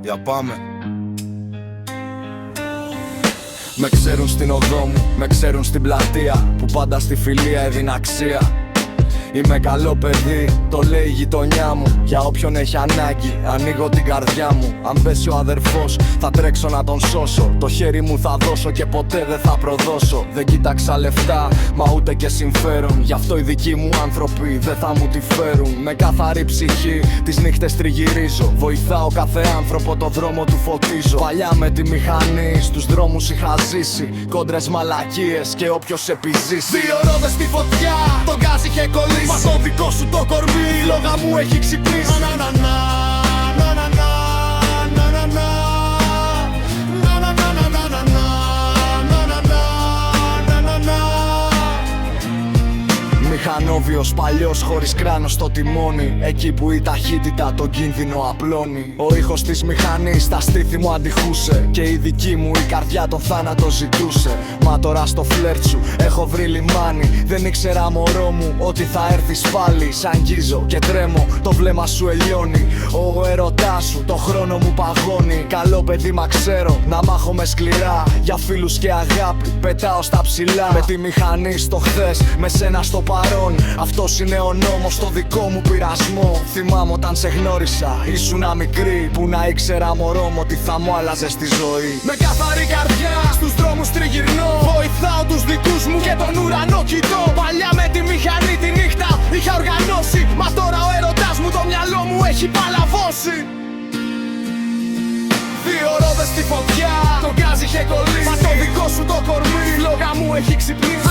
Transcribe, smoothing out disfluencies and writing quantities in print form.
Για πάμε. Με ξέρουν στην οδό μου, με ξέρουν στην πλατεία, που πάντα στη φιλία έδινα αξία. Είμαι καλό παιδί, το λέει η γειτονιά μου. Για όποιον έχει ανάγκη, ανοίγω την καρδιά μου. Αν πέσει ο αδερφός, θα τρέξω να τον σώσω. Το χέρι μου θα δώσω και ποτέ δεν θα προδώσω. Δεν κοίταξα λεφτά, μα ούτε και συμφέρον. Γι' αυτό οι δικοί μου άνθρωποι δεν θα μου τη φέρουν. Με καθαρή ψυχή, τις νύχτες τριγυρίζω. Βοηθάω κάθε άνθρωπο, το δρόμο του φωτίζω. Παλιά με τη μηχανή, στους δρόμους είχα ζήσει. Κόντρες μαλακίες και όποιος επιζήσει. Δύο ρόδες στη φωτιά, τον γκάζ είχε κολλήσει. Μα το δικό σου το κορμί, η λόγα μου έχει ξυπνήσει. Μηχανόβιος παλιός χωρίς κράνος στο τιμόνι. Εκεί που η ταχύτητα τον κίνδυνο απλώνει. Ο ήχος της μηχανής στα στήθη μου αντιχούσε. Και η δική μου η καρδιά τον θάνατο ζητούσε. Μα τώρα στο φλερτ σου έχω βρει λιμάνι. Δεν ήξερα μωρό μου ότι θα έρθεις πάλι. Σ' αγγίζω και τρέμω, το βλέμμα σου ελιώνει. Ο ερωτάς σου το χρόνο μου παγώνει. Καλό παιδί μα ξέρω, να μάχομαι σκληρά. Για φίλους και αγάπη πετάω στα ψηλά. Με τη μηχανή στο χθες, με σένα στο παρόν. Αυτός είναι ο νόμος, το δικό μου πειρασμό. Θυμάμαι όταν σε γνώρισα, ήσουνα μικρή. Που να ήξερα μωρό μου ότι θα μου άλλαζες τη ζωή. Με καθαρή καρδιά, στους δρόμους τριγυρνώ. Βοηθάω τους δικούς μου και τον ουρανό κοιτώ. Παλιά με τη μηχανή τη νύχτα είχα οργανώσει. Μα τώρα ο έρωτας μου το μυαλό μου έχει παλαβώσει. Δύο ρόδες στη φωτιά, τον γκάζ είχε κολλήσει. Μα το δικό σου το κορμί, η λόγα μου έχει ξυπνήσει.